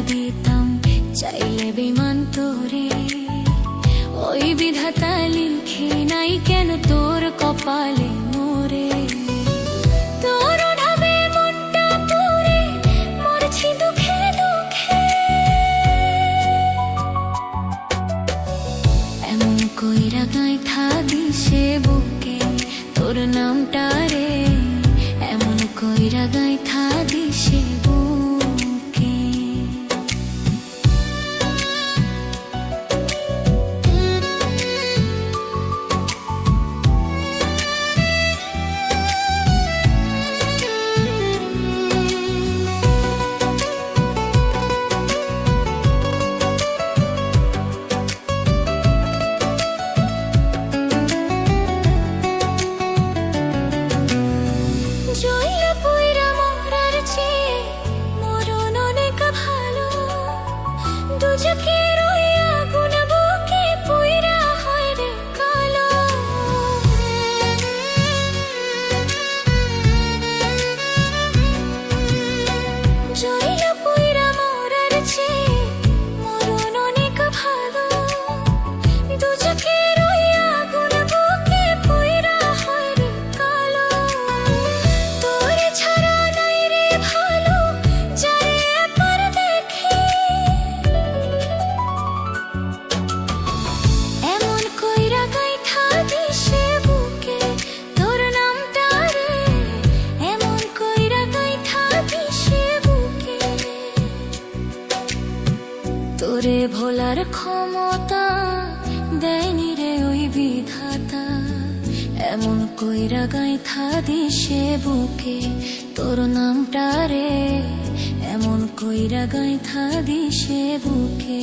দিতাম চাইলে বিমান তোরে। ওই বিধাতা লিখে নাই কেন তোর কপালে মোরে। তোর ওঠাবে মনটা পুরে মরছি দুঃখে দুঃখে। এমন কইরা গাইথা দিছে বুকে তোর নামটা রে। এমন কইরা গাইথা দিছে বুকে। দুজকের ওই আগুন বুকে পুইরা হয় রে কালো। জইল পুইরা মরার চেয়ে মরণ অনেক ভালো। দুজকের ওই আগুন বুকে পুইরা হয় রে কালো। তোরে ছাড়া নাই রে ভালো যারে একবার দেখি। তোরে ভোলার ক্ষমতা দেয়নি রে ওই বিধাতা। এমন কইরা গাইথা দিছে বুকে তোর নামটা রে। এমন কইরা গাইথা দিছে বুকে।